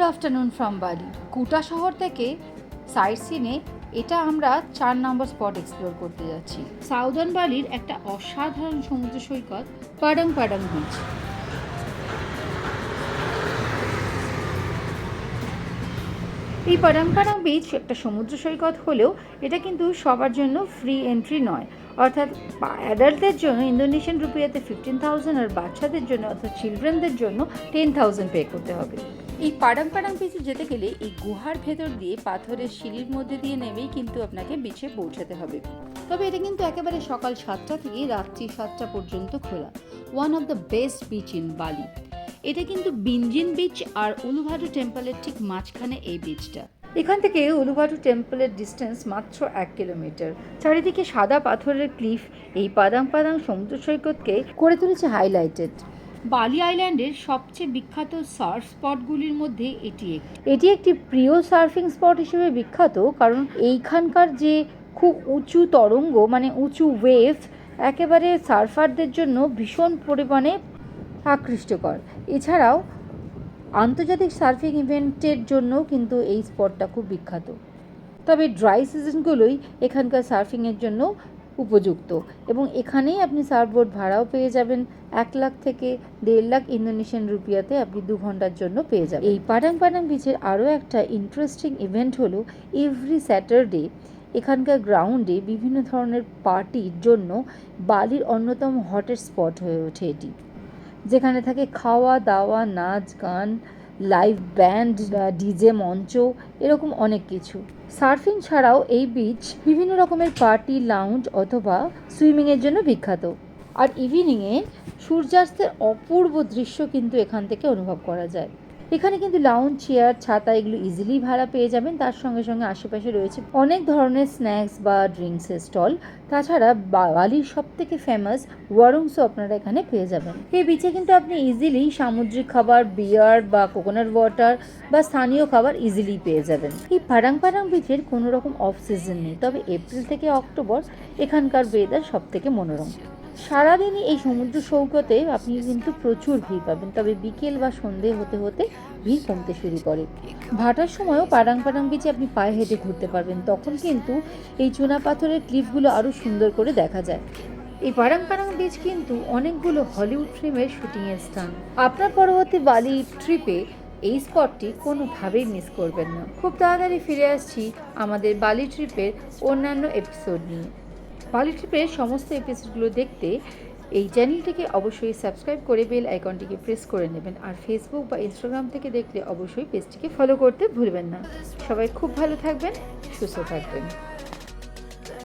Good afternoon from বালি। কুটা শহর থেকে সাইট সিনে এটা আমরা 4 নম্বর স্পট এক্সপ্লোর করতে যাচ্ছি। সাউদার্ন বালির একটা অসাধারণ সমুদ্র সৈকত পাডাং পাডাং বিচ। এই পাডাং পাডাং বিচ একটা সমুদ্র সৈকত হলেও এটা কিন্তু সবার জন্য ফ্রি এন্ট্রি নয়, অর্থাৎ অ্যাডাল্টদের জন্য ইন্দোনেশিয়ান রুপিয়াতে 15,000 আর বাচ্চাদের জন্য অর্থাৎ চিলড্রেনদের জন্য 10,000 পে করতে হবে। এই পাডাং পাডাং বিচে যেতে গেলে এই গুহার ভেতর দিয়ে পাথরের সিঁড়ির মধ্যে দিয়ে নেমেই কিন্তু আপনাকে বিচে পৌঁছাতে হবে। তবে এটা কিন্তু একেবারে সকাল 7টা থেকে রাত্রি 7টা পর্যন্ত খোলা। One of the best beach in বালি। এটা কিন্তু বিঞ্জিন বিচ আর উলুভাটু টেম্পলের ঠিক মাঝখানে এই বিচটা। এখান থেকে উলুভাটু টেম্পলের ডিস্টেন্স মাত্র 1 কিলোমিটার। চারিদিকে সাদা পাথরের ক্লিফ এই পাদাং পাদাং সমুদ্র সৈকতকে করে তুলেছে হাইলাইটেড। বালি আইল্যান্ডের সবচেয়ে বিখ্যাত সার্ফ স্পটগুলির মধ্যে এটি একটি প্রিয় সার্ফিং স্পট হিসেবে বিখ্যাত, কারণ এইখানকার যে খুব উঁচু তরঙ্গ মানে উঁচু ওয়েভ একেবারে সার্ফারদের জন্য ভীষণ পরিমাণে আকৃষ্টকর। এছাড়াও আন্তর্জাতিক সার্ফিং ইভেন্টের জন্য কিন্তু এই স্পটটা খুব বিখ্যাত। তবে ড্রাই সিজনগুলোই এখানকার সার্ফিংয়ের জন্য উপযুক্ত এবং এখানেই আপনি সার্ফবোর্ড ভাড়াও পেয়ে যাবেন। 1 লাখ থেকে 1.5 লাখ ইন্দোনেশিয়ান রুপিয়াতে আপনি 2 ঘন্টার জন্য পেয়ে যাবেন। এই পাডাং পাডাং বিচের আরও একটা ইন্টারেস্টিং ইভেন্ট হলো এভরি স্যাটারডে এখানকার গ্রাউন্ডে বিভিন্ন ধরনের পার্টির জন্য বালির অন্যতম হটেস্ট স্পট হয়ে ওঠে এটি, যেখানে থাকে খাওয়া দাওয়া, নাচ গান, লাইভ ব্যান্ড, ডিজে মঞ্চ, এরকম অনেক কিছু। সার্ফিং ছাড়াও এই বিচ বিভিন্ন রকমের পার্টি, লাউঞ্জ অথবা সুইমিংয়ের জন্য বিখ্যাত। আর ইভিনিংয়ে সূর্যাস্তের অপূর্ব দৃশ্য কিন্তু এখান থেকে অনুভব করা যায়। এখানে কিন্তু লাউঞ্জ, চেয়ার, ছাতা এগুলো ইজিলি ভাড়া পেয়ে যাবেন। তার সঙ্গে সঙ্গে আশেপাশে রয়েছে অনেক ধরনের স্ন্যাক্স বা ড্রিঙ্কসের স্টল। তাছাড়া বালির সব থেকে ফেমাস ওয়ারুংসও আপনারা এখানে পেয়ে যাবেন। এই বিচে কিন্তু আপনি ইজিলি সামুদ্রিক খাবার, বিয়ার বা কোকোনাট ওয়াটার বা স্থানীয় খাবার ইজিলি পেয়ে যাবেন। এই পাডাং পাডাং বিচের কোনো রকম অফ সিজন নেই, তবে এপ্রিল থেকে অক্টোবর এখানকার ওয়েদার সব থেকে মনোরম। সারাদিনই এই সমুদ্র সৈকতে আপনি কিন্তু প্রচুর ভিড় পাবেন, তবে বিকেল বা সন্ধে হতে হতে ভিড় কমতে শুরু করে। ভাটার সময়ও পাডাং পাডাং বিচে আপনি পায়ে হেঁটে ঘুরতে পারবেন, তখন কিন্তু এই চুনা পাথরের ক্লিফগুলো আরও সুন্দর করে দেখা যায়। এই পাডাং পাডাং বিচ কিন্তু অনেকগুলো হলিউড ফিল্মের শুটিংয়ের স্থান। আপনার পরবর্তী বালি ট্রিপে এই স্পটটি কোনোভাবেই মিস করবেন না। খুব তাড়াতাড়ি ফিরে আসছি আমাদের বালি ট্রিপের অন্যান্য এপিসোড নিয়ে। বালি ট্রিপের সমস্ত এপিসোডগুলো দেখতে এই চ্যানেলটিকে অবশ্যই সাবস্ক্রাইব করে বেল আইকনটিকে প্রেস করে নেবেন। আর ফেসবুক বা ইনস্টাগ্রাম থেকে দেখলে অবশ্যই পেজটিকে ফলো করতে ভুলবেন না। সবাই খুব ভালো থাকবেন, সুস্থ থাকবেন।